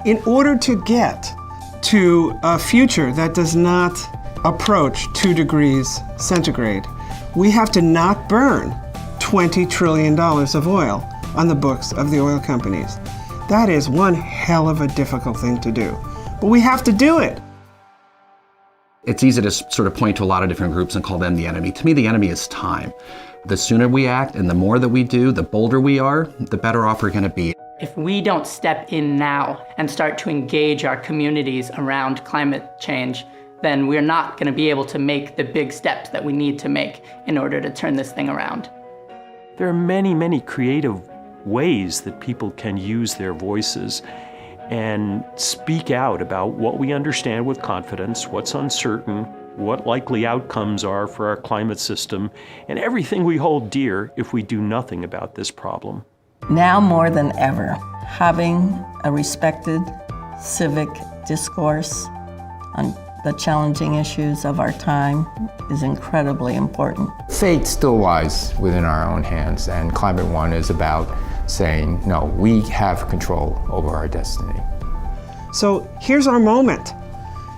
In order to get to a future that does not approach 2 degrees centigrade, we have to not burn $20 trillion of oil on the books of the oil companies. That is one hell of a difficult thing to do, but we have to do it. It's easy to sort of point to a lot of different groups and call them the enemy. To me, the enemy is time. The sooner we act and the more that we do, the bolder we are, the better off we're going to be. If we don't step in now and start to engage our communities around climate change, then we're not going to be able to make the big steps that we need to make in order to turn this thing around. There are many, many creative ways that people can use their voices and speak out about what we understand with confidence, what's uncertain, what likely outcomes are for our climate system, and everything we hold dear if we do nothing about this problem. Now more than ever, having a respected civic discourse on the challenging issues of our time is incredibly important. Fate still lies within our own hands, and Climate One is about saying, no, we have control over our destiny. So here's our moment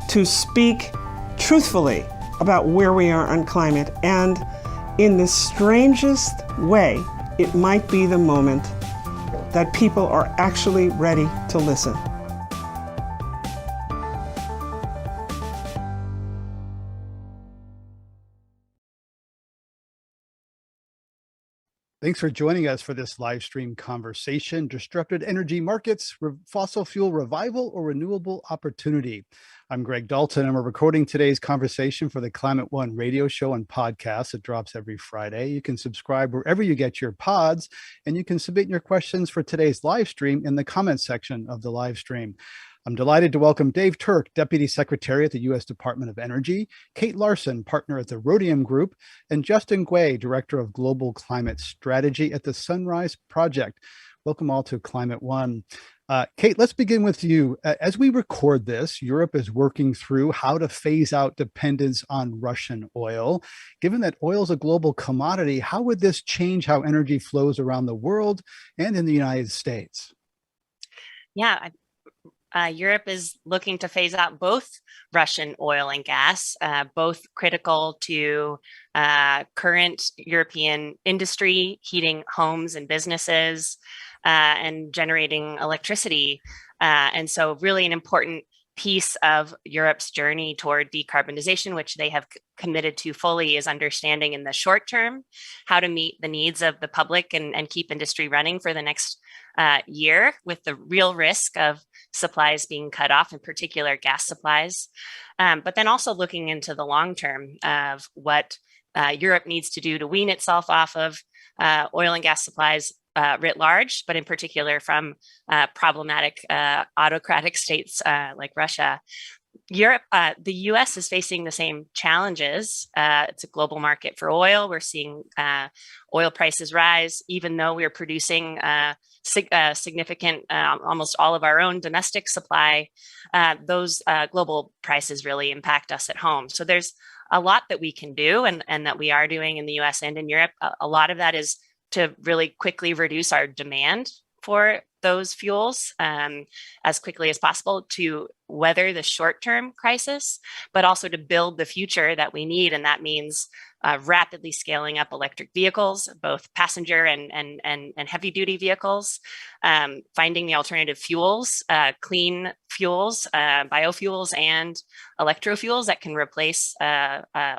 to speak truthfully about where we are on climate, and in the strangest way, it might be the moment that people are actually ready to listen. Thanks for joining us for this live stream conversation, Disrupted Energy Markets, Fossil Fuel Revival or Renewable Opportunity. I'm Greg Dalton, and we're recording today's conversation for the Climate One radio show and podcast. It drops every Friday. You can subscribe wherever you get your pods, and you can submit your questions for today's live stream in the comments section of the live stream. I'm delighted to welcome Dave Turk, Deputy Secretary at the U.S. Department of Energy, Kate Larson, Partner at the Rhodium Group, and Justin Guay, Director of Global Climate Strategy at the Sunrise Project. Welcome all to Climate One. Kate, let's begin with you. As we record this, Europe is working through how to phase out dependence on Russian oil. Given that oil is a global commodity, how would this change how energy flows around the world and in the United States? Yeah, Europe is looking to phase out both Russian oil and gas, both critical to current European industry, heating homes and businesses, and generating electricity. And so really an important piece of Europe's journey toward decarbonization, which they have committed to fully, is understanding in the short term how to meet the needs of the public and keep industry running for the next year, with the real risk of supplies being cut off, in particular gas supplies. But then also looking into the long term of what Europe needs to do to wean itself off of oil and gas supplies writ large, but in particular from problematic autocratic states like Russia. Europe, the US is facing the same challenges. It's a global market for oil. We're seeing oil prices rise, even though we're producing significant, almost all of our own domestic supply. Those global prices really impact us at home. So there's a lot that we can do and that we are doing in the US and in Europe. A lot of that is to really quickly reduce our demand for those fuels as quickly as possible to weather the short-term crisis, but also to build the future that we need. And that means rapidly scaling up electric vehicles, both passenger and heavy-duty vehicles, finding the alternative fuels, clean fuels, biofuels, and electrofuels that can replace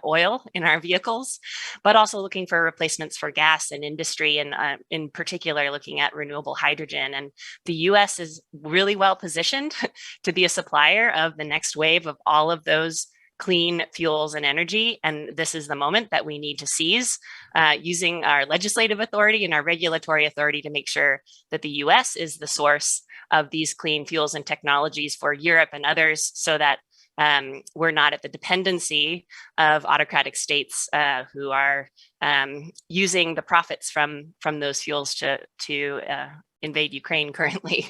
oil in our vehicles, but also looking for replacements for gas and industry, and in particular, looking at renewable hydrogen. And the US is really well positioned to be a supplier of the next wave of all of those clean fuels and energy. And this is the moment that we need to seize, using our legislative authority and our regulatory authority to make sure that the US is the source of these clean fuels and technologies for Europe and others, so that we're not at the dependency of autocratic states who are using the profits from those fuels to invade Ukraine currently.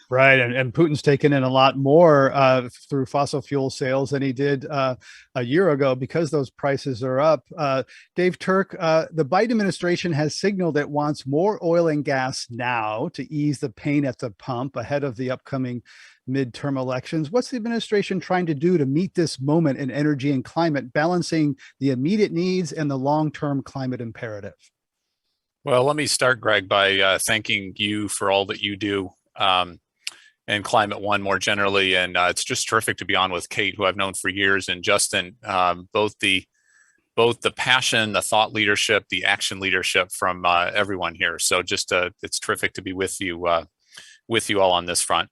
Right, and Putin's taken in a lot more through fossil fuel sales than he did a year ago because those prices are up. Dave Turk, the Biden administration has signaled it wants more oil and gas now to ease the pain at the pump ahead of the upcoming midterm elections. What's the administration trying to do to meet this moment in energy and climate, balancing the immediate needs and the long-term climate imperative? Well, let me start, Greg, by thanking you for all that you do. And Climate One more generally. And it's just terrific to be on with Kate, who I've known for years, and Justin, both the passion, the thought leadership, the action leadership from everyone here. So just it's terrific to be with you all on this front.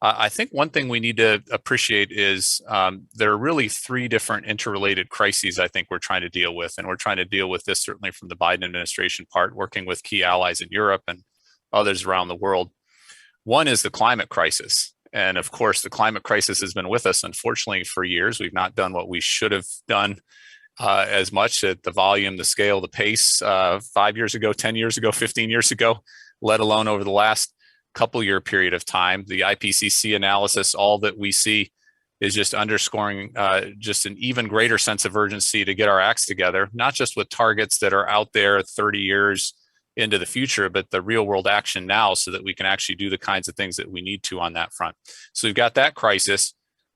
I think one thing we need to appreciate is there are really three different interrelated crises I think we're trying to deal with. And we're trying to deal with this certainly from the Biden administration part, working with key allies in Europe and others around the world. One is the climate crisis. And of course, the climate crisis has been with us, unfortunately, for years. We've not done what we should have done as much at the volume, the scale, the pace 5 years ago, 10 years ago, 15 years ago, let alone over the last couple year period of time. The IPCC analysis, all that we see is just underscoring just an even greater sense of urgency to get our acts together, not just with targets that are out there 30 years into the future, but the real world action now so that we can actually do the kinds of things that we need to on that front. So we've got that crisis.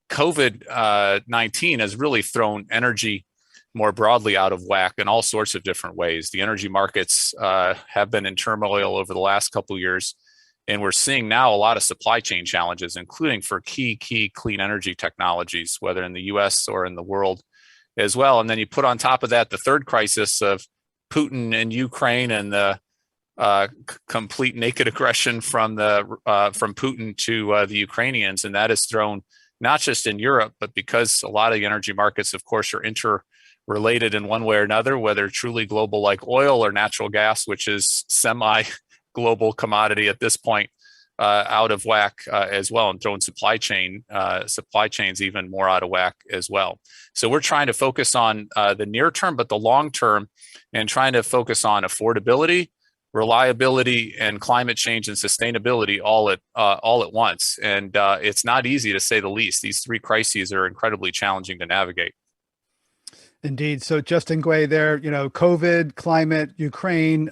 COVID-19 has really thrown energy more broadly out of whack in all sorts of different ways. The energy markets have been in turmoil over the last couple of years, and we're seeing now a lot of supply chain challenges, including for key clean energy technologies, whether in the US or in the world as well. And then you put on top of that the third crisis of Putin and Ukraine and the complete naked aggression from Putin to the Ukrainians, and that has thrown not just in Europe, but because a lot of the energy markets, of course, are interrelated in one way or another, whether truly global like oil or natural gas, which is semi-global commodity at this point, out of whack as well, and throwing supply chains even more out of whack as well. So we're trying to focus on the near term, but the long term, and trying to focus on affordability, reliability, and climate change and sustainability all at once. And it's not easy, to say the least. These three crises are incredibly challenging to navigate. Indeed. So Justin Guay there, COVID, climate, Ukraine,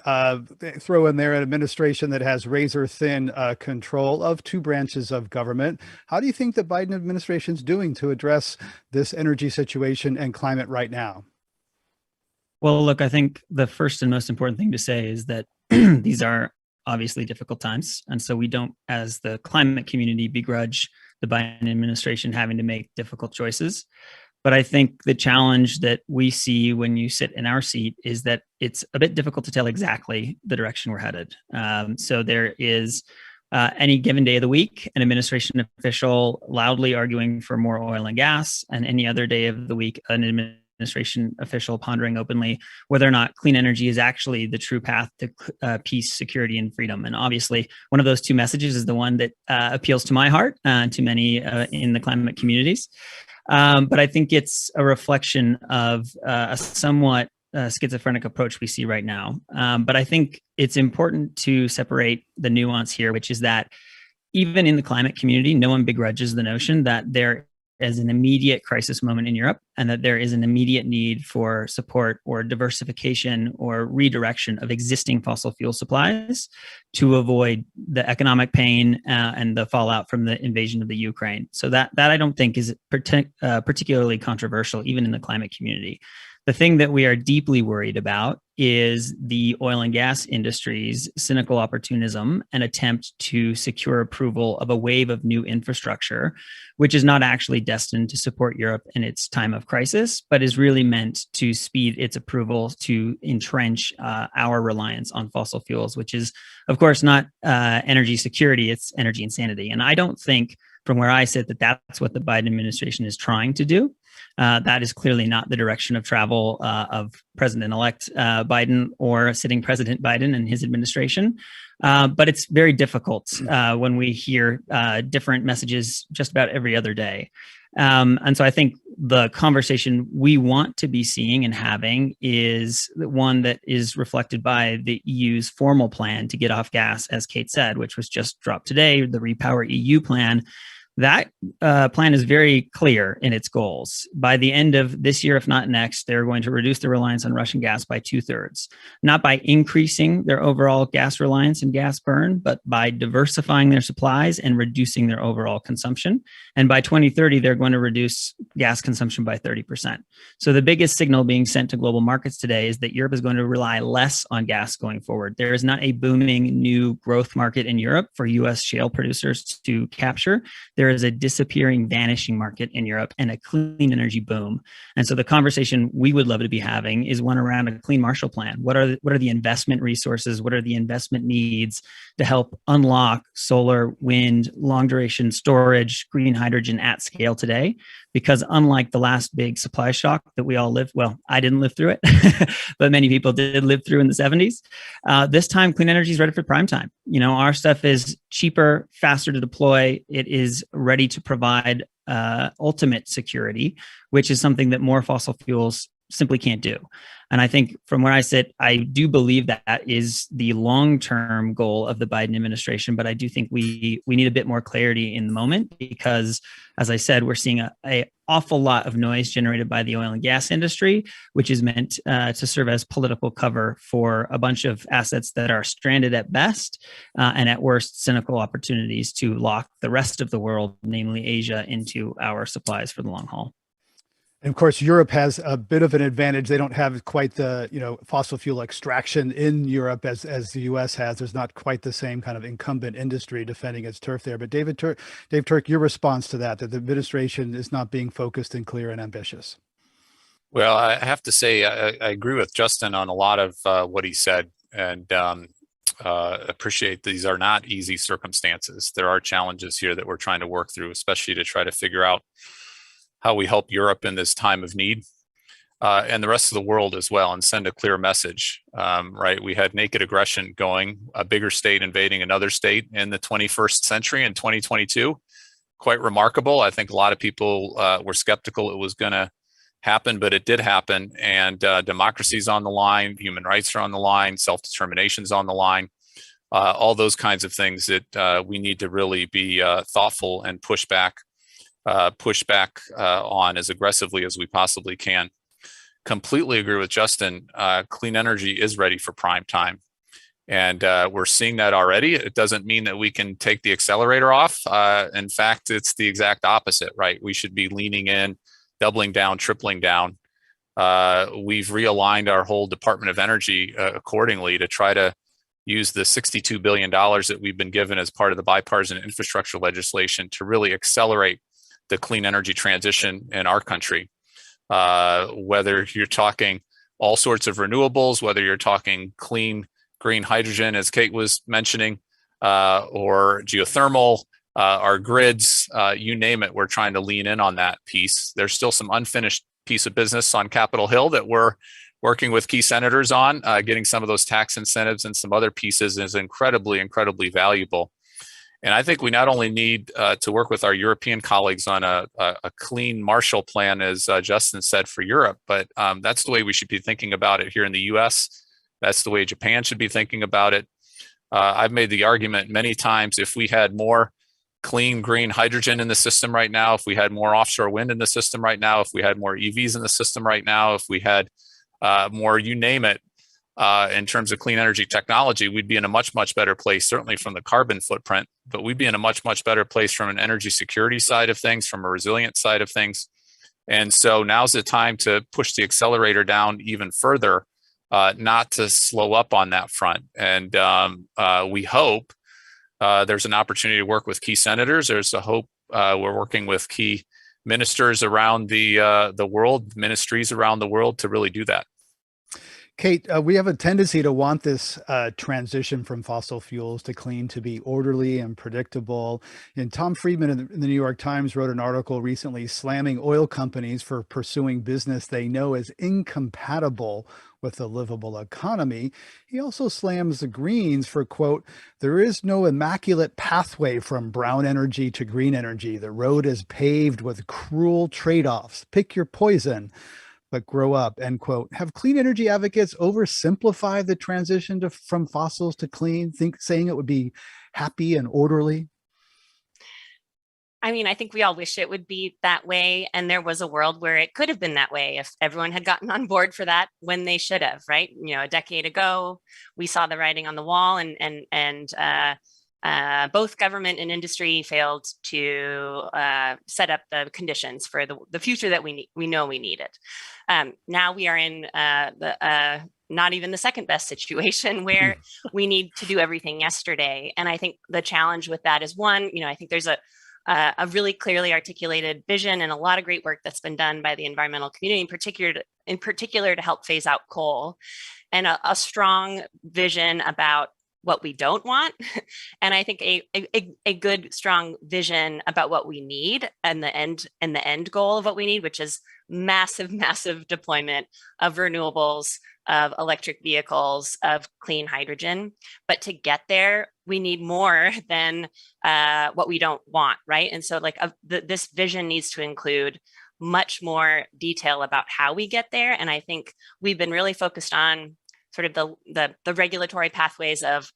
throw in there an administration that has razor thin control of two branches of government. How do you think the Biden administration is doing to address this energy situation and climate right now? Well, look, I think the first and most important thing to say is that these are obviously difficult times. And so we don't, as the climate community, begrudge the Biden administration having to make difficult choices. But I think the challenge that we see when you sit in our seat is that it's a bit difficult to tell exactly the direction we're headed. So there is any given day of the week, an administration official loudly arguing for more oil and gas, and any other day of the week, an administration official pondering openly whether or not clean energy is actually the true path to peace, security, and freedom. And obviously, one of those two messages is the one that appeals to my heart, to many in the climate communities. But I think it's a reflection of a somewhat schizophrenic approach we see right now. But I think it's important to separate the nuance here, which is that even in the climate community, no one begrudges the notion that there is an immediate crisis moment in Europe, and that there is an immediate need for support or diversification or redirection of existing fossil fuel supplies to avoid the economic pain and the fallout from the invasion of the Ukraine. So that I don't think is particularly controversial, even in the climate community. The thing that we are deeply worried about is the oil and gas industry's cynical opportunism and attempt to secure approval of a wave of new infrastructure, which is not actually destined to support Europe in its time of crisis, but is really meant to speed its approval to entrench our reliance on fossil fuels, which is, of course, not energy security, it's energy insanity. And I don't think, from where I sit, that that's what the Biden administration is trying to do. That is clearly not the direction of travel of President-elect Biden or sitting President Biden and his administration. But it's very difficult when we hear different messages just about every other day. And so I think the conversation we want to be seeing and having is one that is reflected by the EU's formal plan to get off gas, as Kate said, which was just dropped today, the Repower EU plan. That plan is very clear in its goals. By the end of this year, if not next, they're going to reduce their reliance on Russian gas by 2/3, not by increasing their overall gas reliance and gas burn, but by diversifying their supplies and reducing their overall consumption. And by 2030, they're going to reduce gas consumption by 30%. So the biggest signal being sent to global markets today is that Europe is going to rely less on gas going forward. There is not a booming new growth market in Europe for US shale producers to capture. There is a disappearing, vanishing market in Europe and a clean energy boom. And so the conversation we would love to be having is one around a clean Marshall Plan. What are the investment resources? What are the investment needs to help unlock solar, wind, long duration storage, green hydrogen at scale today? Because unlike the last big supply shock that we all lived, well, I didn't live through it, but many people did live through in the 70s. This time, clean energy is ready for prime time. You know, our stuff is cheaper, faster to deploy. It is ready to provide ultimate security, which is something that more fossil fuels simply can't do. And I think from where I sit, I do believe that is the long-term goal of the Biden administration. But I do think we need a bit more clarity in the moment because, as I said, we're seeing a awful lot of noise generated by the oil and gas industry, which is meant to serve as political cover for a bunch of assets that are stranded at best and at worst cynical opportunities to lock the rest of the world, namely Asia, into our supplies for the long haul. And of course, Europe has a bit of an advantage. They don't have quite the, fossil fuel extraction in Europe as the US has. There's not quite the same kind of incumbent industry defending its turf there. But Dave Turk, your response to that the administration is not being focused and clear and ambitious. Well, I have to say, I agree with Justin on a lot of what he said, and appreciate these are not easy circumstances. There are challenges here that we're trying to work through, especially to try to figure out how we help Europe in this time of need and the rest of the world as well, and send a clear message, right? We had naked aggression going, a bigger state invading another state in the 21st century in 2022. Quite remarkable. I think a lot of people were skeptical it was going to happen, but it did happen. And democracy's on the line, human rights are on the line, self-determination's on the line, all those kinds of things that we need to really be thoughtful and push back on as aggressively as we possibly can. Completely agree with Justin. Clean energy is ready for prime time. And we're seeing that already. It doesn't mean that we can take the accelerator off. In fact, it's the exact opposite, right? We should be leaning in, doubling down, tripling down. We've realigned our whole Department of Energy accordingly to try to use the $62 billion that we've been given as part of the bipartisan infrastructure legislation to really accelerate the clean energy transition in our country. Whether you're talking all sorts of renewables, whether you're talking clean green hydrogen, as Kate was mentioning, or geothermal, our grids, you name it, we're trying to lean in on that piece. There's still some unfinished piece of business on Capitol Hill that we're working with key senators on. Getting some of those tax incentives and some other pieces is incredibly, incredibly valuable. And I think we not only need to work with our European colleagues on a clean Marshall Plan, as Justin said, for Europe, but that's the way we should be thinking about it here in the US. That's the way Japan should be thinking about it. I've made the argument many times, if we had more clean green hydrogen in the system right now, if we had more offshore wind in the system right now, if we had more EVs in the system right now, if we had more, you name it, in terms of clean energy technology, we'd be in a much, much better place, certainly from the carbon footprint, but we'd be in a much, much better place from an energy security side of things, from a resilient side of things. And so now's the time to push the accelerator down even further, not to slow up on that front. And we hope there's an opportunity to work with key senators. There's a hope we're working with key ministers around the world, ministries around the world to really do that. Kate, we have a tendency to want this transition from fossil fuels to clean to be orderly and predictable. And Tom Friedman in the New York Times wrote an article recently slamming oil companies for pursuing business they know is incompatible with a livable economy. He also slams the Greens for, quote, "There is no immaculate pathway from brown energy to green energy. The road is paved with cruel trade-offs. Pick your poison, but grow up," end quote. Have clean energy advocates oversimplified the transition from fossils to clean, saying it would be happy and orderly? I mean, I think we all wish it would be that way. And there was a world where it could have been that way if everyone had gotten on board for that when they should have, right? You know, a decade ago, we saw the writing on the wall, and both government and industry failed to set up the conditions for the future that we know we needed. Now we are in not even the second best situation where we need to do everything yesterday. And I think the challenge with that is, one, you know, I think there's a really clearly articulated vision and a lot of great work that's been done by the environmental community, in particular to help phase out coal, and a strong vision about what we don't want. And I think a good, strong vision about what we need and the end goal of what we need, which is massive deployment of renewables, of electric vehicles, of clean hydrogen. But to get there, we need more than what we don't want, right? And so like this vision needs to include much more detail about how we get there. And I think we've been really focused on sort of the regulatory pathways of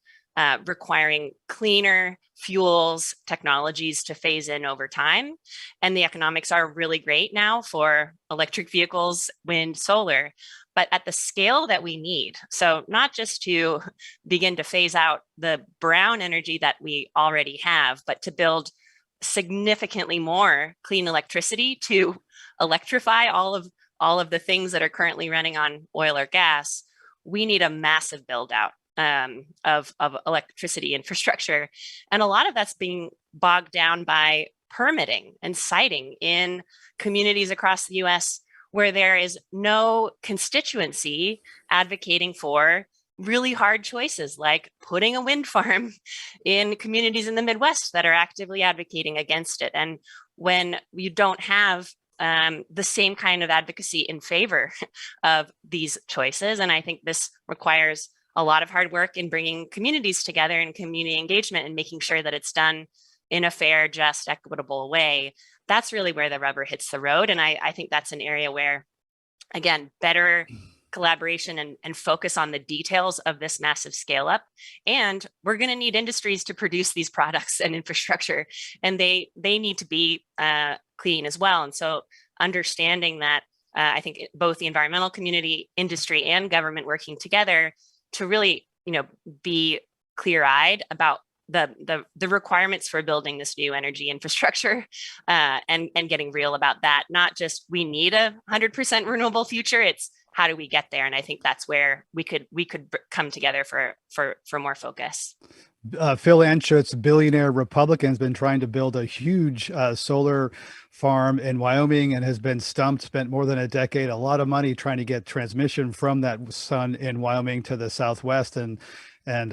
requiring cleaner fuels technologies to phase in over time. And the economics are really great now for electric vehicles, wind, solar, but at the scale that we need. So not just to begin to phase out the brown energy that we already have, but to build significantly more clean electricity to electrify all of the things that are currently running on oil or gas. We need a massive build out of electricity infrastructure. And a lot of that's being bogged down by permitting and siting in communities across the US where there is no constituency advocating for really hard choices like putting a wind farm in communities in the Midwest that are actively advocating against it. And when you don't have the same kind of advocacy in favor of these choices, and I think this requires a lot of hard work in bringing communities together and community engagement and making sure that it's done in a fair, just, equitable way. That's really where the rubber hits the road. And I think that's an area where, again, better collaboration and focus on the details of this massive scale up. And we're going to need industries to produce these products and infrastructure, and they need to be clean as well. And so understanding that, I think both the environmental community, industry, and government working together to really, be clear-eyed about the requirements for building this new energy infrastructure, and getting real about that. Not just we need a 100% renewable future. It's how do we get there? And I think that's where we could come together for more focus. Phil Anschutz, billionaire Republican, has been trying to build a huge solar farm in Wyoming and has been stumped, spent more than a decade, a lot of money trying to get transmission from that sun in Wyoming to the Southwest. And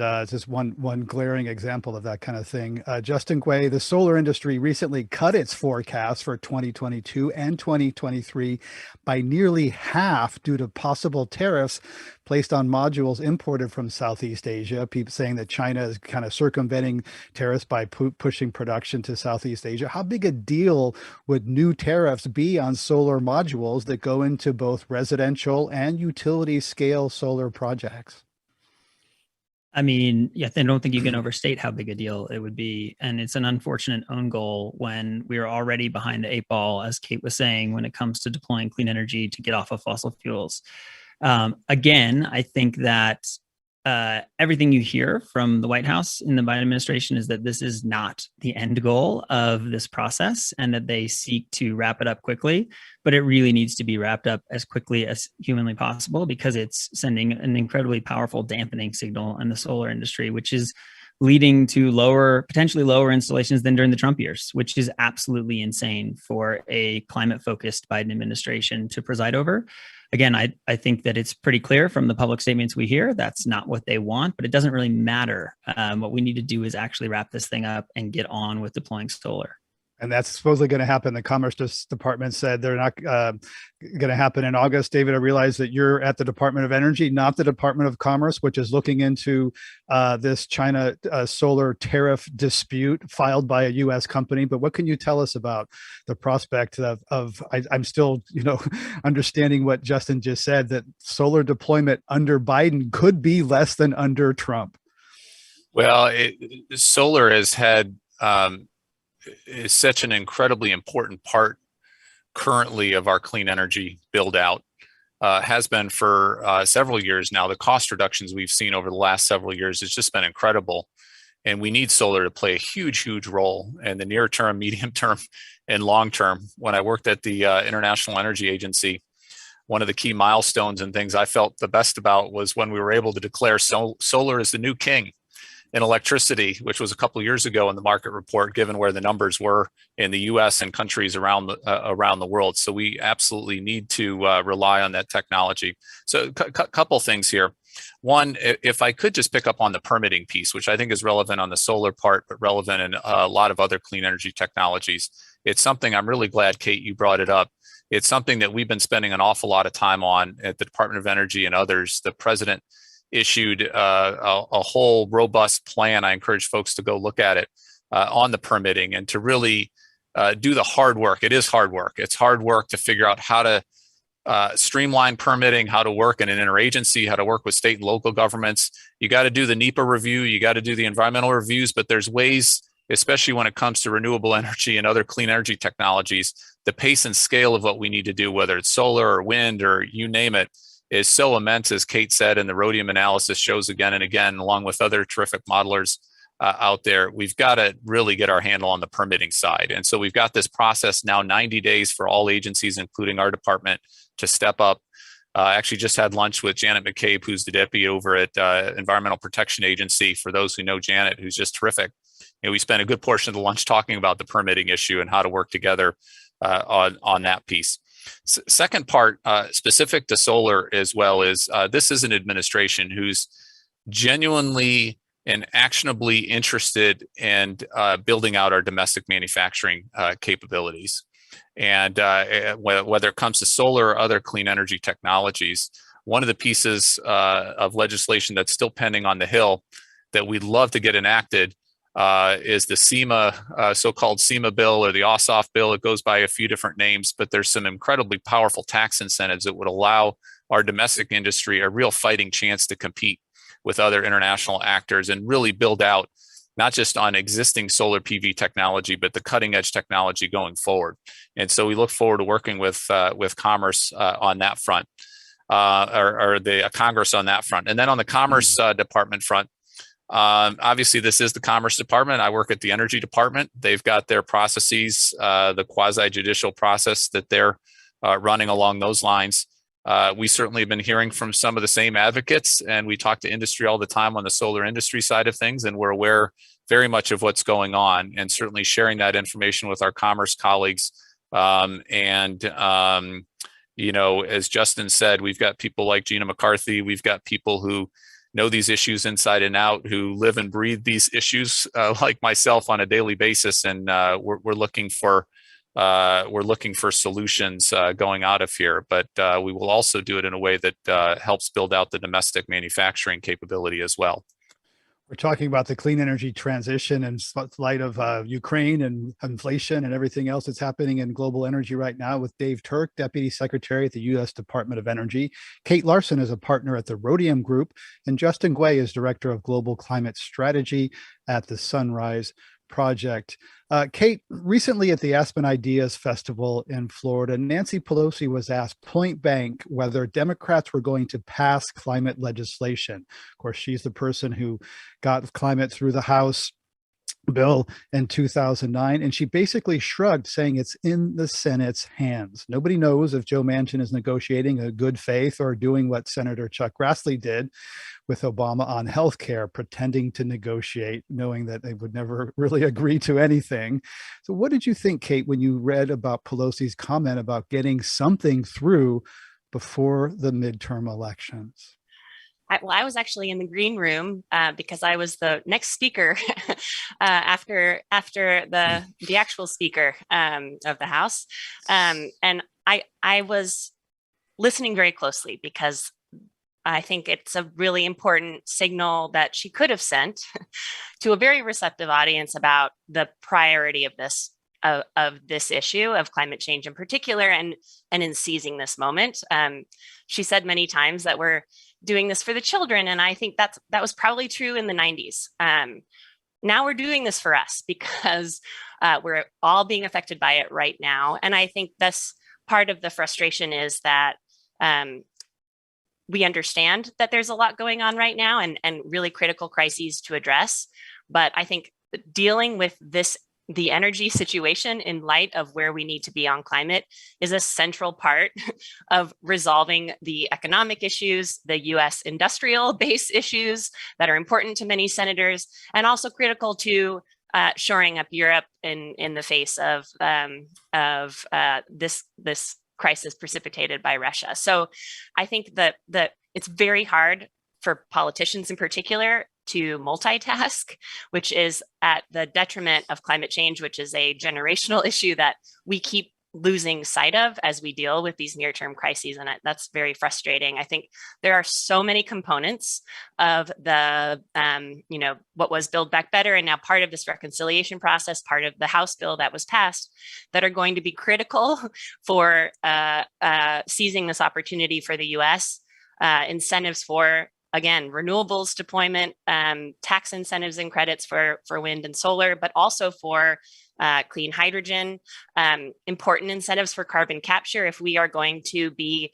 it's just one glaring example of that kind of thing. Justin Gui, the solar industry recently cut its forecast for 2022 and 2023 by nearly half due to possible tariffs placed on modules imported from Southeast Asia. People saying that China is kind of circumventing tariffs by pushing production to Southeast Asia. How big a deal would new tariffs be on solar modules that go into both residential and utility scale solar projects? I mean, yeah, I don't think you can overstate how big a deal it would be. And it's an unfortunate own goal when we are already behind the eight ball, as Kate was saying, when it comes to deploying clean energy to get off of fossil fuels. Again, I think that everything you hear from the White House in the Biden administration is that this is not the end goal of this process and that they seek to wrap it up quickly, but it really needs to be wrapped up as quickly as humanly possible because it's sending an incredibly powerful dampening signal in the solar industry, which is leading to potentially lower installations than during the Trump years, which is absolutely insane for a climate-focused Biden administration to preside over. Again, I think that it's pretty clear from the public statements we hear that's not what they want, but it doesn't really matter. What we need to do is actually wrap this thing up and get on with deploying solar. And that's supposedly going to happen. The Commerce Department said they're not going to happen in August. David, I realize that you're at the Department of Energy, not the Department of Commerce, which is looking into this China solar tariff dispute filed by a U.S. company. But what can you tell us about the prospect of I'm still, understanding what Justin just said, that solar deployment under Biden could be less than under Trump? Well, solar has had is such an incredibly important part currently of our clean energy build out, has been for several years now. The cost reductions we've seen over the last several years has just been incredible. And we need solar to play a huge, huge role in the near term, medium term, and long term. When I worked at the International Energy Agency, one of the key milestones and things I felt the best about was when we were able to declare solar as the new king in electricity, which was a couple of years ago in the market report, given where the numbers were in the U.S. and countries around the world. So we absolutely need to rely on that technology. So a couple things here. One, if I could just pick up on the permitting piece, which I think is relevant on the solar part, but relevant in a lot of other clean energy technologies. It's something I'm really glad, Kate, you brought it up. It's something that we've been spending an awful lot of time on at the Department of Energy and others. The president issued a whole robust plan. I encourage folks to go look at it on the permitting and to really do the hard work. It is hard work. It's hard work to figure out how to streamline permitting, how to work in an interagency, how to work with state and local governments. You got to do the NEPA review. You got to do the environmental reviews, but there's ways, especially when it comes to renewable energy and other clean energy technologies, the pace and scale of what we need to do, whether it's solar or wind or you name it, is so immense, as Kate said, and the rhodium analysis shows again and again, along with other terrific modelers out there. We've got to really get our handle on the permitting side. And so we've got this process now, 90 days for all agencies, including our department, to step up. I actually just had lunch with Janet McCabe, who's the deputy over at Environmental Protection Agency. For those who know Janet, who's just terrific. We spent a good portion of the lunch talking about the permitting issue and how to work together on that piece. Second part, specific to solar as well, is this is an administration who's genuinely and actionably interested in building out our domestic manufacturing capabilities. And whether it comes to solar or other clean energy technologies, one of the pieces of legislation that's still pending on the Hill that we'd love to get enacted is the SEMA, so-called SEMA bill, or the OSOF bill. It goes by a few different names, but there's some incredibly powerful tax incentives that would allow our domestic industry a real fighting chance to compete with other international actors and really build out not just on existing solar PV technology, but the cutting edge technology going forward. And so we look forward to working with Commerce on that front, or the Congress on that front. And then on the Commerce Department front, obviously this is the Commerce Department. I work at the Energy Department. They've got their processes, the quasi-judicial process that they're running along those lines. We certainly have been hearing from some of the same advocates, and we talk to industry all the time on the solar industry side of things, and we're aware very much of what's going on, and certainly sharing that information with our commerce colleagues. As Justin said, we've got people like Gina McCarthy. We've got people who know these issues inside and out, who live and breathe these issues like myself on a daily basis, and we're looking for solutions going out of here, but we will also do it in a way that helps build out the domestic manufacturing capability as well. We're talking about the clean energy transition in light of Ukraine and inflation and everything else that's happening in global energy right now with Dave Turk, Deputy Secretary at the U.S. Department of Energy. Kate Larson is a partner at the Rhodium Group, and Justin Guay is Director of Global Climate Strategy at the Sunrise Project. Kate, recently at the Aspen Ideas Festival in Florida, Nancy Pelosi was asked point blank whether Democrats were going to pass climate legislation. Of course, she's the person who got climate through the House bill in 2009, and she basically shrugged, saying it's in the Senate's hands. Nobody knows if Joe Manchin is negotiating a good faith or doing what Senator Chuck Grassley did with Obama on healthcare, pretending to negotiate, knowing that they would never really agree to anything. So what did you think, Kate, when you read about Pelosi's comment about getting something through before the midterm elections? I was actually in the green room because I was the next speaker after the actual speaker of the House, and I was listening very closely because I think it's a really important signal that she could have sent to a very receptive audience about the priority of this issue of climate change in particular, and in seizing this moment. She said many times that we're doing this for the children, and I think that was probably true in the 90s. Now we're doing this for us because we're all being affected by it right now, and I think that's part of the frustration is that we understand that there's a lot going on right now and really critical crises to address. But I think dealing with the energy situation in light of where we need to be on climate is a central part of resolving the economic issues, the US industrial base issues that are important to many senators, and also critical to shoring up Europe in the face of this crisis precipitated by Russia. So I think that it's very hard for politicians in particular to multitask, which is at the detriment of climate change, which is a generational issue that we keep losing sight of as we deal with these near-term crises. And that's very frustrating. I think there are so many components of the, what was Build Back Better, and now part of this reconciliation process, part of the House bill that was passed, that are going to be critical for seizing this opportunity for the US. Incentives for, again, renewables deployment, tax incentives and credits for wind and solar, but also for clean hydrogen, important incentives for carbon capture if we are going to be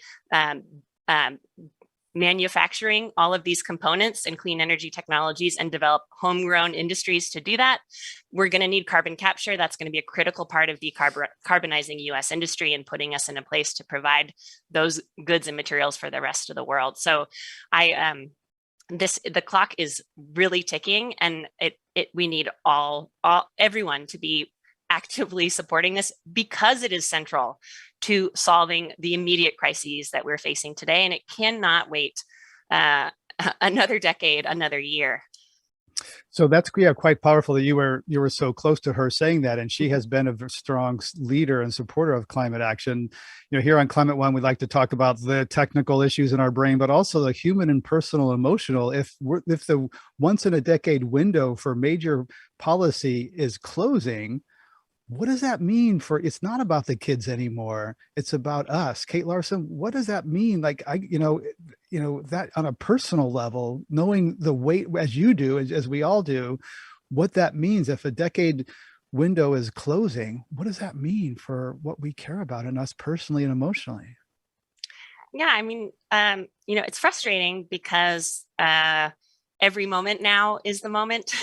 manufacturing all of these components and clean energy technologies and develop homegrown industries to do that. We're going to need carbon capture. That's going to be a critical part of decarbonizing US industry and putting us in a place to provide those goods and materials for the rest of the world. So the clock is really ticking, and we need everyone to be actively supporting this because it is central to solving the immediate crises that we're facing today, and it cannot wait another decade, another year. So that's quite powerful that you were so close to her saying that, and she has been a strong leader and supporter of climate action. Here on Climate One, we like to talk about the technical issues in our brain, but also the human and personal, emotional. If the once in a decade window for major policy is closing, what does that mean it's not about the kids anymore. It's about us. Kate Larson, what does that mean? Like, that on a personal level, knowing the weight as you do, as we all do, what that means if a decade window is closing, what does that mean for what we care about in us personally and emotionally? Yeah, I mean, it's frustrating because every moment now is the moment.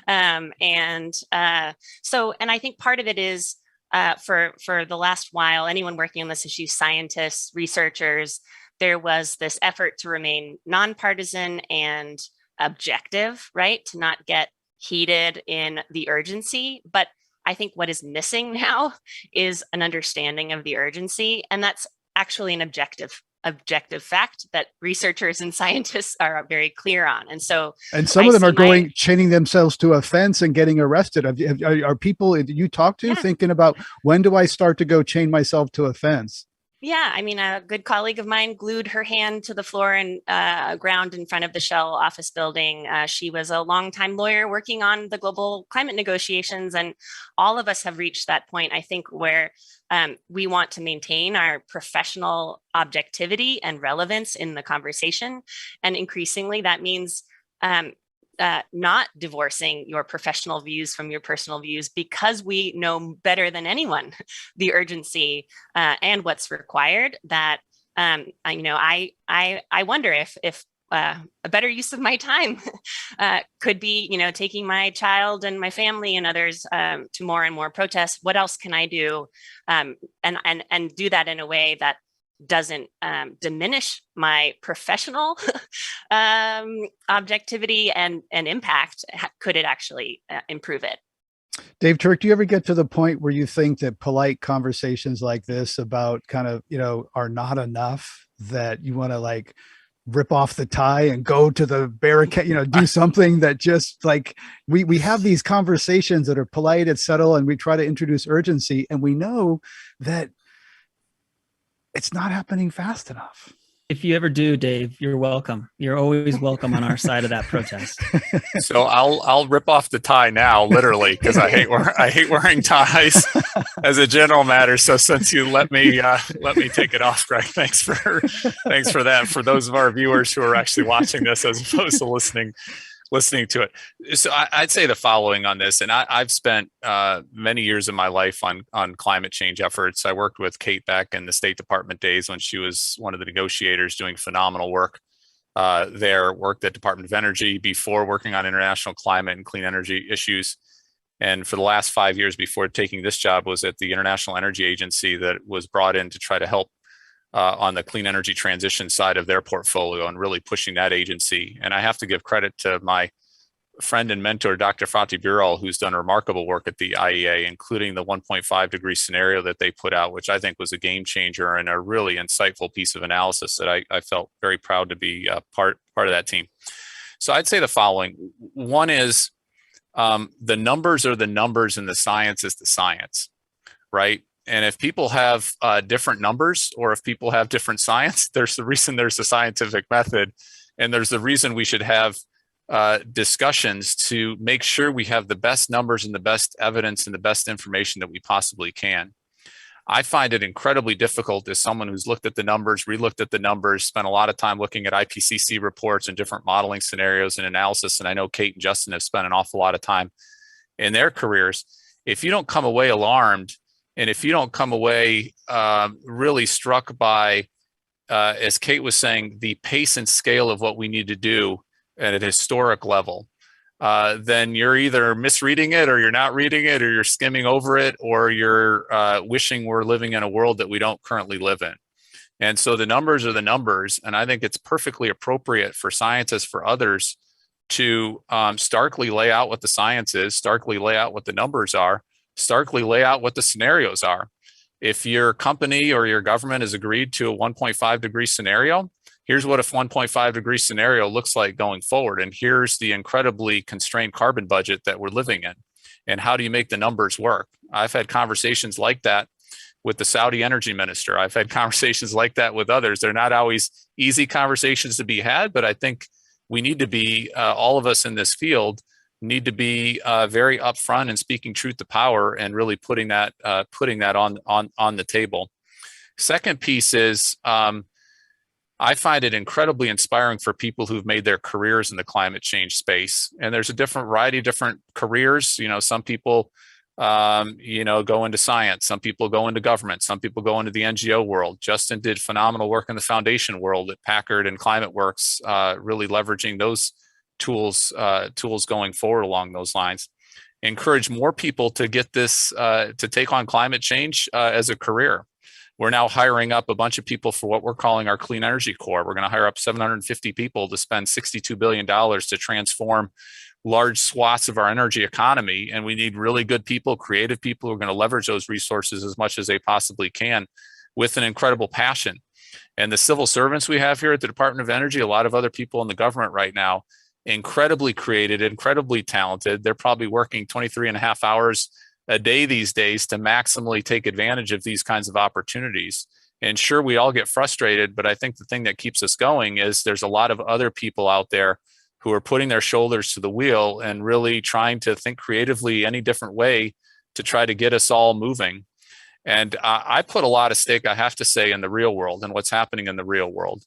And I think part of it is for the last while, anyone working on this issue, scientists, researchers, there was this effort to remain nonpartisan and objective, right? To not get heated in the urgency. But I think what is missing now is an understanding of the urgency. And that's actually an objective fact that researchers and scientists are very clear on. And some of them are chaining themselves to a fence and getting arrested. Are people you talk to thinking about, when do I start to go chain myself to a fence? Yeah, I mean, a good colleague of mine glued her hand to the floor and ground in front of the Shell office building. She was a longtime lawyer working on the global climate negotiations, and all of us have reached that point, I think, where we want to maintain our professional objectivity and relevance in the conversation. And increasingly, that means not divorcing your professional views from your personal views, because we know better than anyone the urgency and what's required. That I wonder if a better use of my time could be, taking my child and my family and others to more and more protests. What else can I do, and do that in a way that doesn't diminish my professional objectivity and impact? Could it actually improve it? Dave Turk, do you ever get to the point where you think that polite conversations like this about kind of, are not enough, that you want to rip off the tie and go to the barricade, do something that just like we have these conversations that are polite and subtle, and we try to introduce urgency, and we know that it's not happening fast enough. If you ever do, Dave, you're welcome. You're always welcome on our side of that protest. So I'll rip off the tie now, literally, because I hate wearing ties as a general matter. So since you let me take it off, Greg, thanks for that. For those of our viewers who are actually watching this as opposed to listening to it. So I'd say the following on this, and I've spent many years of my life on climate change efforts. I worked with Kate back in the State Department days when she was one of the negotiators doing phenomenal work there, worked at Department of Energy before working on international climate and clean energy issues. And for the last 5 years before taking this job was at the International Energy Agency that was brought in to try to help on the clean energy transition side of their portfolio and really pushing that agency. And I have to give credit to my friend and mentor, Dr. Fatih Birol, who's done remarkable work at the IEA, including the 1.5 degree scenario that they put out, which I think was a game changer and a really insightful piece of analysis that I felt very proud to be part of that team. So I'd say the following. One is the numbers are the numbers and the science is the science, right? And if people have different numbers or if people have different science, there's the reason there's a scientific method, and there's the reason we should have discussions to make sure we have the best numbers and the best evidence and the best information that we possibly can. I find it incredibly difficult as someone who's looked at the numbers, re-looked at the numbers, spent a lot of time looking at IPCC reports and different modeling scenarios and analysis. And I know Kate and Justin have spent an awful lot of time in their careers. If you don't come away alarmed, and if you don't come away really struck by, as Kate was saying, the pace and scale of what we need to do at a historic level, then you're either misreading it or you're not reading it or you're skimming over it or you're wishing we're living in a world that we don't currently live in. And so the numbers are the numbers. And I think it's perfectly appropriate for scientists, for others to starkly lay out what the science is, starkly lay out what the numbers are, starkly lay out what the scenarios are. If your company or your government has agreed to a 1.5 degree scenario, here's what a 1.5 degree scenario looks like going forward. And here's the incredibly constrained carbon budget that we're living in. And how do you make the numbers work? I've had conversations like that with the Saudi energy minister. I've had conversations like that with others. They're not always easy conversations to be had, but I think we need to be, all of us in this field, need to be very upfront and speaking truth to power and really putting that on the table. Second piece is I find it incredibly inspiring for people who've made their careers in the climate change space. And there's a different variety of different careers. Some people go into science, some people go into government, some people go into the NGO world. Justin did phenomenal work in the foundation world at Packard and ClimateWorks, really leveraging those tools going forward along those lines. Encourage more people to get this, to take on climate change as a career. We're now hiring up a bunch of people for what we're calling our Clean Energy Corps. We're going to hire up 750 people to spend $62 billion to transform large swaths of our energy economy. And we need really good people, creative people who are going to leverage those resources as much as they possibly can with an incredible passion. And the civil servants we have here at the Department of Energy, a lot of other people in the government right now, incredibly creative, incredibly talented. They're probably working 23 and a half hours a day these days to maximally take advantage of these kinds of opportunities. And sure, we all get frustrated, but I think the thing that keeps us going is there's a lot of other people out there who are putting their shoulders to the wheel and really trying to think creatively any different way to try to get us all moving. And I put a lot of stake, I have to say, in the real world and what's happening in the real world.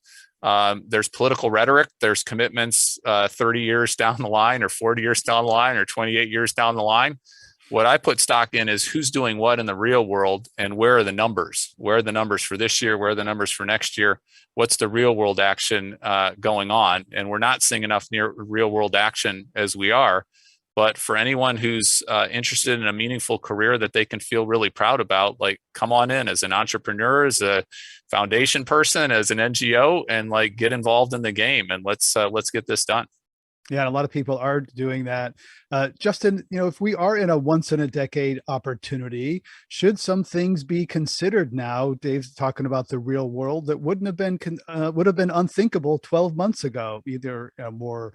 There's political rhetoric, there's commitments 30 years down the line or 40 years down the line or 28 years down the line. What I put stock in is who's doing what in the real world and where are the numbers? Where are the numbers for this year? Where are the numbers for next year? What's the real world action going on? And we're not seeing enough near real world action as we are. But for anyone who's interested in a meaningful career that they can feel really proud about, like come on in as an entrepreneur, as a foundation person, as an NGO, and like get involved in the game and let's get this done. Yeah, and a lot of people are doing that. Justin, if we are in a once in a decade opportunity, should some things be considered now? Dave's talking about the real world that would have been unthinkable 12 months ago. Either more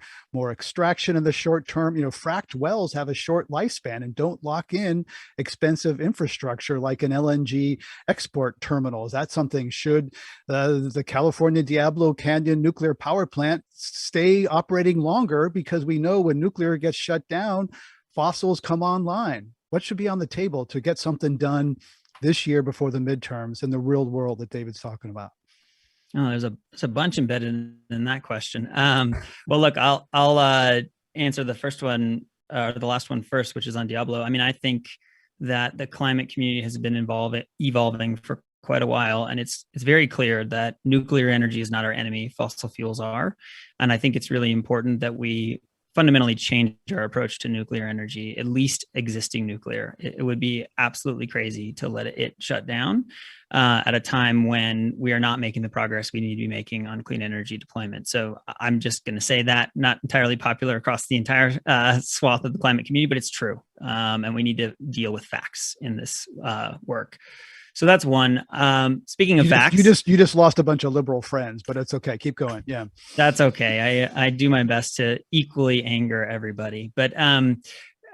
extraction in the short term. Fracked wells have a short lifespan and don't lock in expensive infrastructure like an LNG export terminal. Is that something? Should the California Diablo Canyon nuclear power plant stay operating longer, because we know when nuclear gets shut down, fossils come online? What should be on the table to get something done this year before the midterms in the real world that David's talking about? Oh, there's a bunch embedded in that question. Well, look, I'll answer the first one, the last one first, which is on Diablo. I mean, I think that the climate community has been evolving for quite a while, and it's very clear that nuclear energy is not our enemy. Fossil fuels are, and I think it's really important that we fundamentally change our approach to nuclear energy, at least existing nuclear. It would be absolutely crazy to let it shut down at a time when we are not making the progress we need to be making on clean energy deployment. So I'm just going to say that, not entirely popular across the entire swath of the climate community, but it's true. And we need to deal with facts in this work. So that's one. Speaking of facts, you just lost a bunch of liberal friends, but it's okay. Keep going. Yeah, that's okay. I do my best to equally anger everybody. But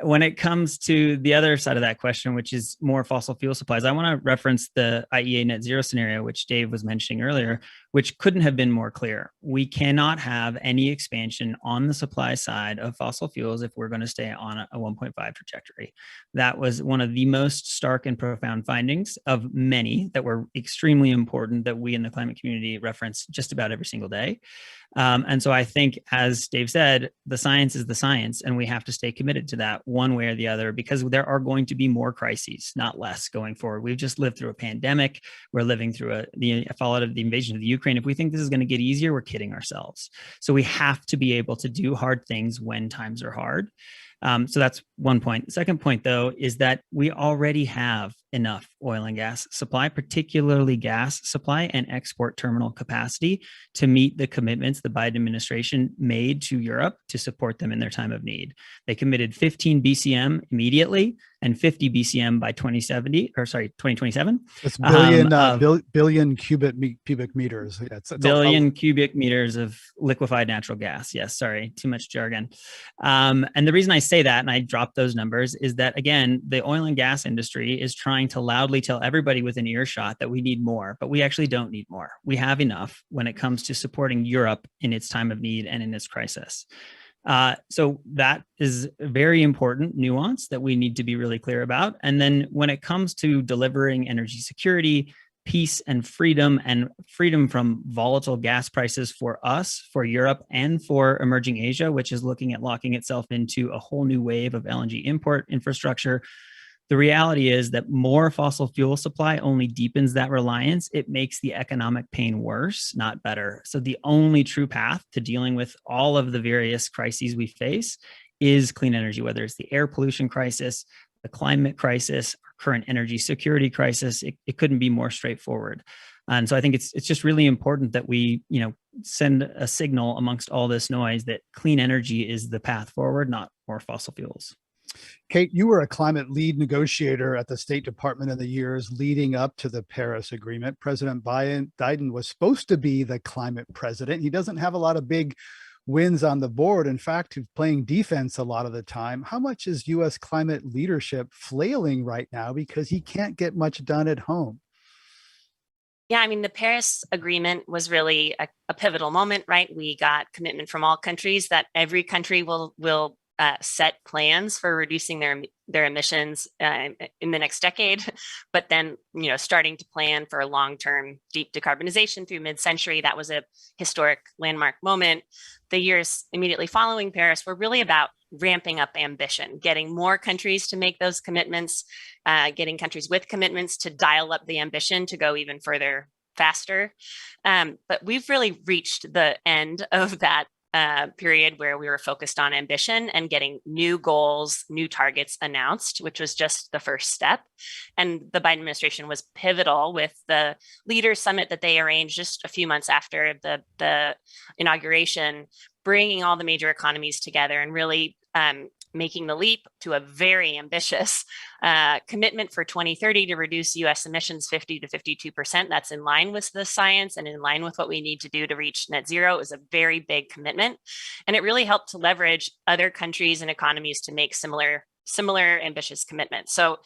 when it comes to the other side of that question, which is more fossil fuel supplies, I want to reference the IEA net zero scenario, which Dave was mentioning earlier, which couldn't have been more clear. We cannot have any expansion on the supply side of fossil fuels if we're going to stay on a 1.5 trajectory. That was one of the most stark and profound findings of many that were extremely important that we in the climate community reference just about every single day. And so I think, as Dave said, the science is the science, and we have to stay committed to that one way or the other, because there are going to be more crises, not less, going forward. We've just lived through a pandemic. We're living through the fallout of the invasion of the Ukraine. If we think this is going to get easier, we're kidding ourselves. So we have to be able to do hard things when times are hard. So that's one point. The second point, though, is that we already have enough oil and gas supply, particularly gas supply and export terminal capacity, to meet the commitments the Biden administration made to Europe to support them in their time of need. They committed 15 BCM immediately and 50 BCM by 2027. It's billion cubic meters. Yeah, it's billion cubic meters of liquefied natural gas. Yes, sorry, too much jargon. And the reason I say that, and I dropped those numbers, is that, again, the oil and gas industry is trying to loudly tell everybody within earshot that we need more, but we actually don't need more. We have enough when it comes to supporting Europe in its time of need and in its crisis. So that is a very important nuance that we need to be really clear about. And then when it comes to delivering energy security, peace and freedom from volatile gas prices for us, for Europe, and for emerging Asia, which is looking at locking itself into a whole new wave of LNG import infrastructure, the reality is that more fossil fuel supply only deepens that reliance. It makes the economic pain worse, not better. So the only true path to dealing with all of the various crises we face is clean energy, whether it's the air pollution crisis, the climate crisis, our current energy security crisis. It couldn't be more straightforward. And so I think it's just really important that we, send a signal amongst all this noise that clean energy is the path forward, not more fossil fuels. Kate, you were a climate lead negotiator at the State Department in the years leading up to the Paris Agreement. President Biden was supposed to be the climate president. He doesn't have a lot of big wins on the board. In fact, he's playing defense a lot of the time. How much is U.S. climate leadership flailing right now because he can't get much done at home? Yeah, I mean, the Paris Agreement was really a pivotal moment, right? We got commitment from all countries that every country will set plans for reducing their emissions in the next decade, but then starting to plan for a long-term deep decarbonization through mid-century. That was a historic landmark moment. The years immediately following Paris were really about ramping up ambition, getting more countries to make those commitments, getting countries with commitments to dial up the ambition to go even further faster. But we've really reached the end of that period where we were focused on ambition and getting new goals, new targets announced, which was just the first step. And the Biden administration was pivotal with the Leaders Summit that they arranged just a few months after the inauguration, bringing all the major economies together and really making the leap to a very ambitious commitment for 2030 to reduce US emissions 50 to 52%. That's in line with the science and in line with what we need to do to reach net zero. It was a very big commitment. And it really helped to leverage other countries and economies to make similar ambitious commitments. So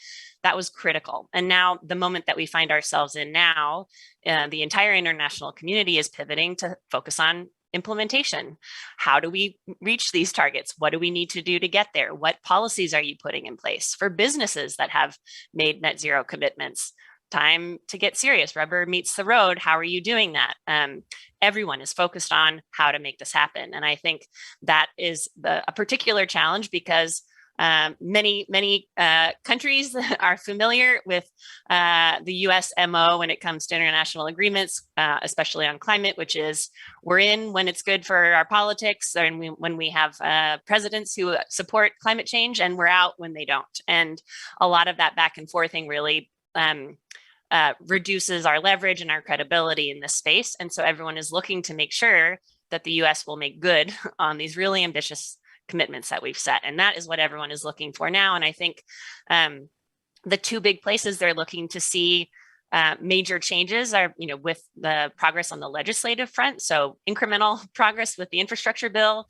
that was critical. And now the moment that we find ourselves in now, the entire international community is pivoting to focus on implementation. How do we reach these targets? What do we need to do to get there? What policies are you putting in place for businesses that have made net zero commitments? Time to get serious. Rubber meets the road. How are you doing that? Everyone is focused on how to make this happen. And I think that is a particular challenge because many countries are familiar with the US MO when it comes to international agreements, especially on climate, which is we're in when it's good for our politics, and when we have presidents who support climate change, and we're out when they don't. And a lot of that back and forthing really reduces our leverage and our credibility in this space. And so everyone is looking to make sure that the US will make good on these really ambitious commitments that we've set. And that is what everyone is looking for now. And I think the two big places they're looking to see major changes are, with the progress on the legislative front. So incremental progress with the infrastructure bill,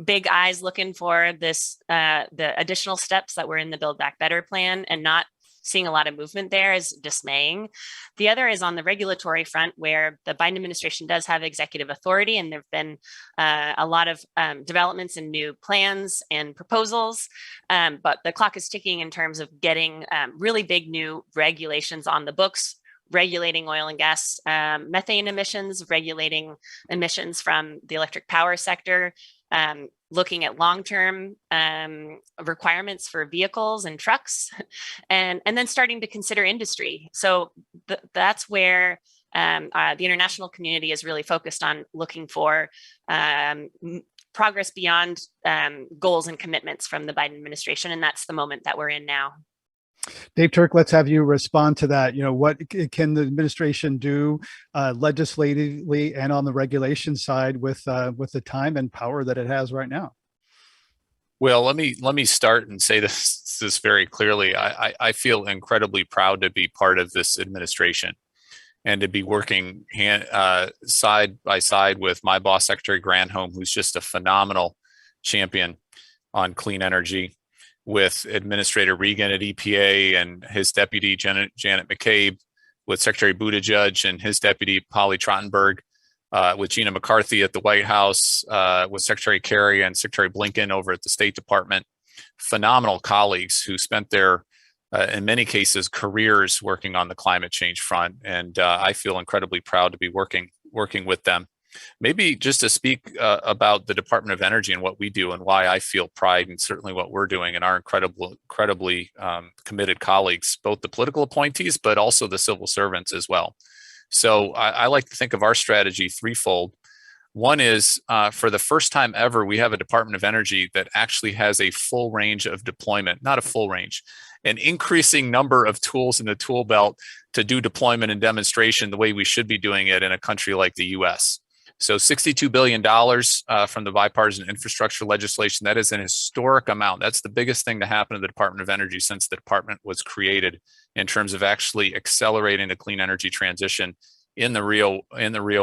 big eyes looking for this, the additional steps that were in the Build Back Better plan, and not seeing a lot of movement there is dismaying. The other is on the regulatory front, where the Biden administration does have executive authority, and there have been a lot of developments and new plans and proposals, but the clock is ticking in terms of getting really big new regulations on the books, regulating oil and gas methane emissions, regulating emissions from the electric power sector, looking at long-term requirements for vehicles and trucks, and then starting to consider industry. So that's where the international community is really focused on looking for progress beyond goals and commitments from the Biden administration, and that's the moment that we're in now. Dave Turk, let's have you respond to that. What can the administration do legislatively and on the regulation side with the time and power that it has right now? Well, let me start and say this very clearly. I feel incredibly proud to be part of this administration and to be working side by side with my boss, Secretary Granholm, who's just a phenomenal champion on clean energy, with Administrator Regan at EPA and his deputy Janet McCabe, with Secretary Buttigieg and his deputy Polly Trottenberg, with Gina McCarthy at the White House, with Secretary Kerry and Secretary Blinken over at the State Department. Phenomenal colleagues who spent their, in many cases, careers working on the climate change front. And I feel incredibly proud to be working with them. Maybe just to speak about the Department of Energy and what we do and why I feel pride in certainly what we're doing and our incredibly committed colleagues, both the political appointees, but also the civil servants as well. So I like to think of our strategy threefold. One is for the first time ever, we have a Department of Energy that actually has a full range of deployment, not a full range, an increasing number of tools in the tool belt to do deployment and demonstration the way we should be doing it in a country like the US. So $62 billion from the bipartisan infrastructure legislation, that is an historic amount. That's the biggest thing to happen to the Department of Energy since the department was created in terms of actually accelerating the clean energy transition in the real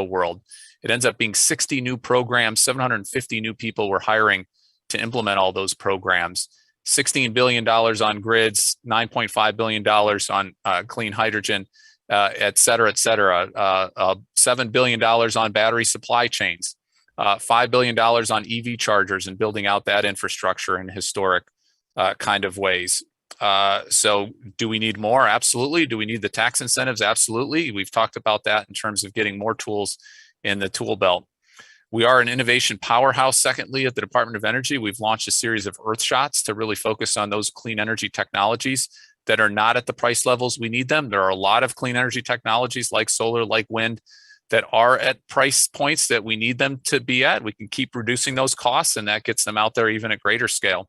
world. It ends up being 60 new programs, 750 new people we're hiring to implement all those programs, $16 billion on grids, $9.5 billion on clean hydrogen, et cetera, $7 billion on battery supply chains, $5 billion on EV chargers and building out that infrastructure in historic kind of ways. So do we need more? Absolutely. Do we need the tax incentives? Absolutely. We've talked about that in terms of getting more tools in the tool belt. We are an innovation powerhouse. Secondly, at the Department of Energy, we've launched a series of Earth shots to really focus on those clean energy technologies that are not at the price levels we need them. There are a lot of clean energy technologies like solar, like wind, that are at price points that we need them to be at. We can keep reducing those costs, and that gets them out there even at greater scale.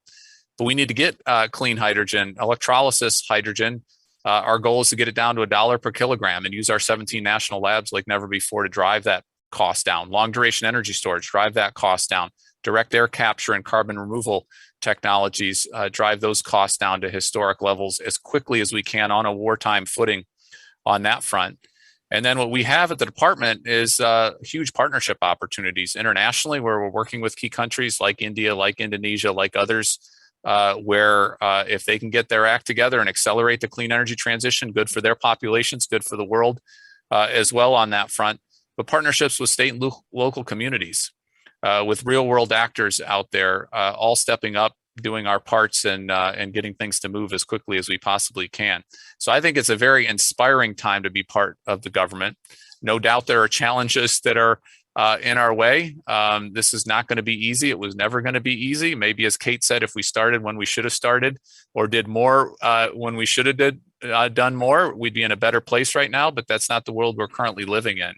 But we need to get clean hydrogen, electrolysis hydrogen. Our goal is to get it down to $1 per kilogram and use our 17 national labs like never before to drive that cost down. Long duration energy storage, drive that cost down. Direct air capture and carbon removal technologies, drive those costs down to historic levels as quickly as we can on a wartime footing on that front. And then what we have at the department is huge partnership opportunities internationally, where we're working with key countries like India, like Indonesia, like others, where if they can get their act together and accelerate the clean energy transition, good for their populations, good for the world as well on that front. But partnerships with state and local communities, with real world actors out there, all stepping up, doing our parts and getting things to move as quickly as we possibly can. So I think it's a very inspiring time to be part of the government. No doubt there are challenges that are in our way. This is not going to be easy. It was never going to be easy. Maybe, as Kate said, if we started when we should have started, or did more when we should have done more, we'd be in a better place right now. But that's not the world we're currently living in.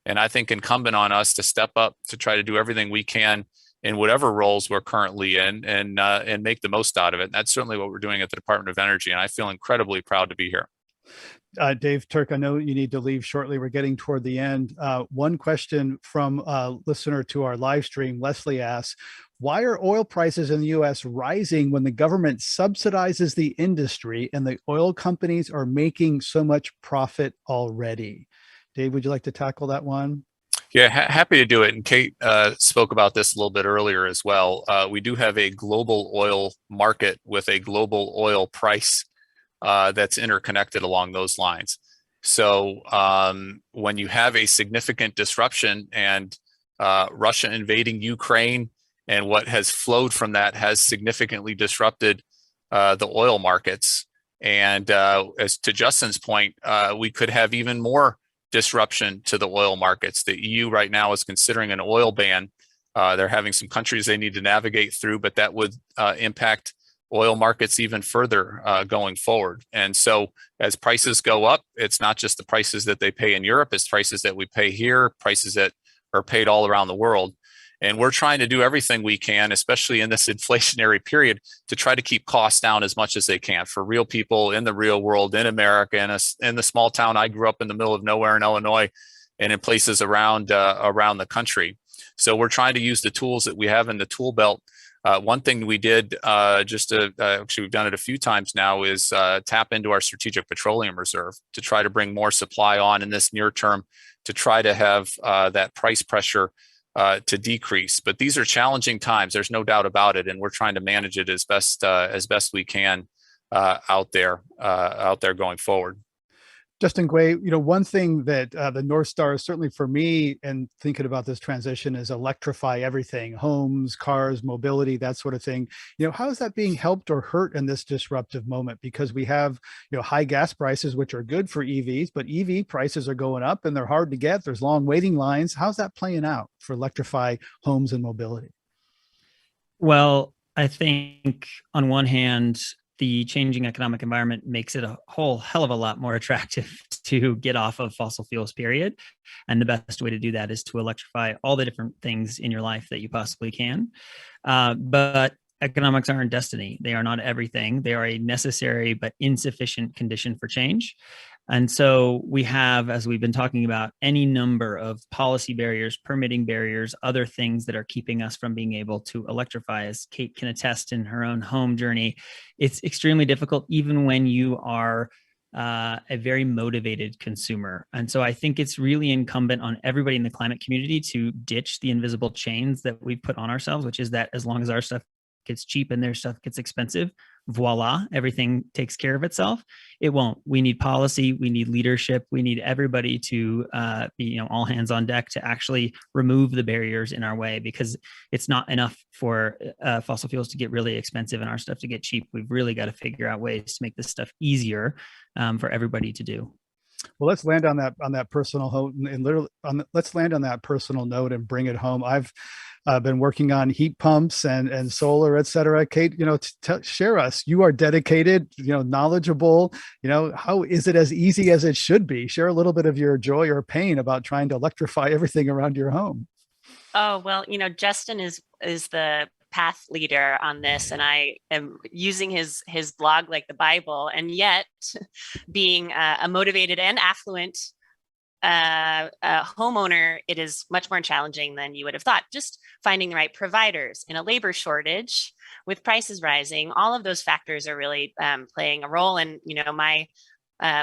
And I think incumbent on us to step up to try to do everything we can in whatever roles we're currently in, and make the most out of it. And that's certainly what we're doing at the Department of Energy. And I feel incredibly proud to be here. Dave Turk, I know you need to leave shortly. We're getting toward the end. One question from a listener to our live stream, Leslie asks, why are oil prices in the US rising when the government subsidizes the industry and the oil companies are making so much profit already? Dave, would you like to tackle that one? Yeah, happy to do it. And Kate spoke about this a little bit earlier as well. We do have a global oil market with a global oil price that's interconnected along those lines. So when you have a significant disruption and Russia invading Ukraine, and what has flowed from that has significantly disrupted the oil markets. And as to Justin's point, we could have even more disruption to the oil markets. The EU right now is considering an oil ban. They're having some countries they need to navigate through, but that would impact oil markets even further going forward. And so as prices go up, it's not just the prices that they pay in Europe, it's prices that we pay here, prices that are paid all around the world. And we're trying to do everything we can, especially in this inflationary period, to try to keep costs down as much as they can for real people in the real world, in America, in the small town I grew up in the middle of nowhere in Illinois, and in places around the country. So we're trying to use the tools that we have in the tool belt. One thing we did actually we've done it a few times now is tap into our strategic petroleum reserve to try to bring more supply on in this near term to try to have that price pressure to decrease. But these are challenging times. There's no doubt about it, and we're trying to manage it as best we can out there going forward. Justin Guay, one thing that the North Star is certainly for me, and thinking about this transition, is electrify everything: homes, cars, mobility, that sort of thing. How is that being helped or hurt in this disruptive moment? Because we have, high gas prices, which are good for EVs, but EV prices are going up and they're hard to get. There's long waiting lines. How's that playing out for electrify homes and mobility? Well, I think on one hand, the changing economic environment makes it a whole hell of a lot more attractive to get off of fossil fuels, period. And the best way to do that is to electrify all the different things in your life that you possibly can. But economics aren't destiny. They are not everything. They are a necessary but insufficient condition for change. And so we have, as we've been talking about, any number of policy barriers, permitting barriers, other things that are keeping us from being able to electrify. As Kate can attest in her own home journey, it's extremely difficult even when you are a very motivated consumer. And so I think it's really incumbent on everybody in the climate community to ditch the invisible chains that we've put on ourselves, which is that as long as our stuff gets cheap and their stuff gets expensive, voila, everything takes care of itself. It won't. We need policy. We need leadership. We need everybody to be, all hands on deck to actually remove the barriers in our way, because it's not enough for fossil fuels to get really expensive and our stuff to get cheap. We've really got to figure out ways to make this stuff easier for everybody to do. Well, let's land on that personal note, and literally let's land on that personal note and bring it home. I've been working on heat pumps and solar, et cetera. Kate, share us. You are dedicated, knowledgeable. How is it as easy as it should be? Share a little bit of your joy or pain about trying to electrify everything around your home. Oh, well, Justin is the path leader on this, and I am using his blog like the Bible, and yet being a motivated and affluent homeowner, it is much more challenging than you would have thought. Just finding the right providers in a labor shortage with prices rising, all of those factors are really playing a role. And my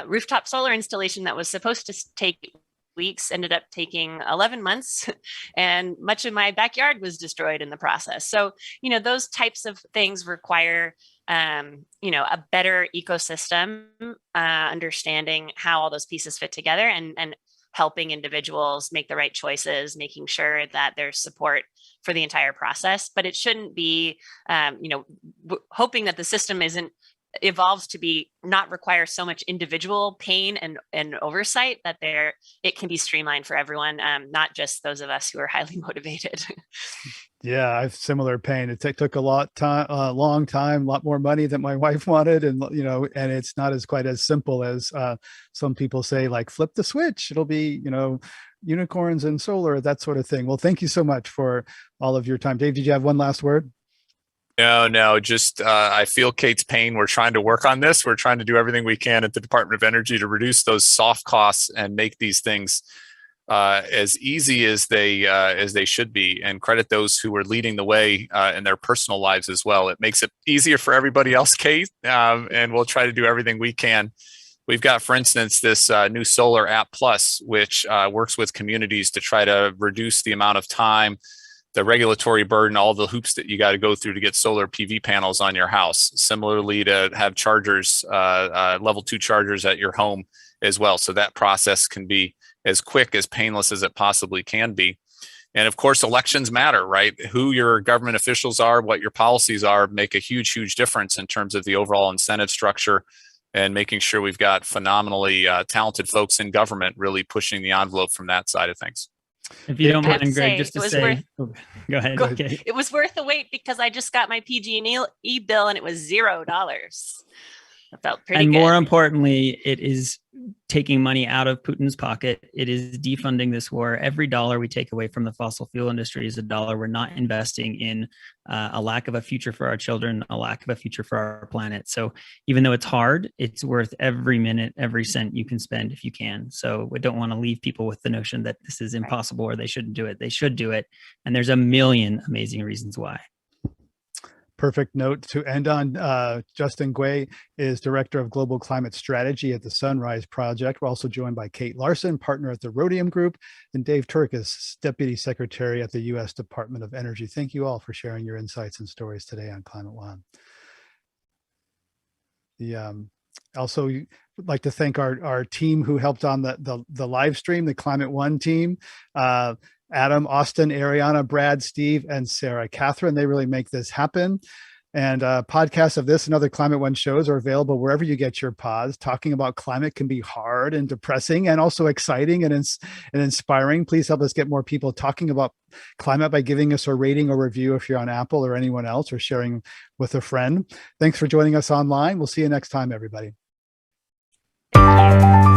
rooftop solar installation that was supposed to take weeks ended up taking 11 months, and much of my backyard was destroyed in the process. So those types of things require a better ecosystem, understanding how all those pieces fit together, and helping individuals make the right choices, making sure that there's support for the entire process. But it shouldn't be, hoping that the system evolves to be not require so much individual pain and oversight that it can be streamlined for everyone, not just those of us who are highly motivated. Yeah, I have similar pain. It took a long time, a lot more money than my wife wanted. And, and it's not quite as simple as some people say, like flip the switch. It'll be, unicorns and solar, that sort of thing. Well, thank you so much for all of your time. Dave, did you have one last word? No, just I feel Kate's pain. We're trying to work on this. We're trying to do everything we can at the Department of Energy to reduce those soft costs and make these things as easy as they should be, and credit those who are leading the way in their personal lives as well. It makes it easier for everybody else, Kate, and we'll try to do everything we can. We've got, for instance, this new Solar App Plus, which works with communities to try to reduce the amount of time, the regulatory burden, all the hoops that you got to go through to get solar PV panels on your house. Similarly, to have chargers, level 2 chargers at your home as well. So that process can be as quick, as painless as it possibly can be. And of course, elections matter, right? Who your government officials are, what your policies are, make a huge, huge difference in terms of the overall incentive structure, and making sure we've got phenomenally talented folks in government really pushing the envelope from that side of things. If you don't mind, Greg, just to say, go ahead. Okay. It was worth the wait because I just got my PG&E bill and it was $0. It felt pretty good. And more importantly, it is taking money out of Putin's pocket. It is defunding this war. Every dollar we take away from the fossil fuel industry is a dollar we're not investing in a lack of a future for our children, a lack of a future for our planet. So even though it's hard, it's worth every minute, every cent you can spend if you can. So we don't want to leave people with the notion that this is impossible or they shouldn't do it. They should do it. And there's a million amazing reasons why. Perfect note to end on. Justin Gui is Director of Global Climate Strategy at the Sunrise Project. We're also joined by Kate Larson, partner at the Rhodium Group, and Dave Turkis, Deputy Secretary at the U.S. Department of Energy. Thank you all for sharing your insights and stories today on Climate One. Also, would like to thank our team who helped on the live stream, the Climate One team. Adam, Austin, Ariana, Brad, Steve, and Sarah Catherine. They really make this happen. And podcasts of this and other Climate One shows are available wherever you get your pods. Talking about climate can be hard and depressing and also exciting and inspiring. Please help us get more people talking about climate by giving us a rating or review if you're on Apple or anyone else, or sharing with a friend. Thanks for joining us online. We'll see you next time, everybody. Thank you.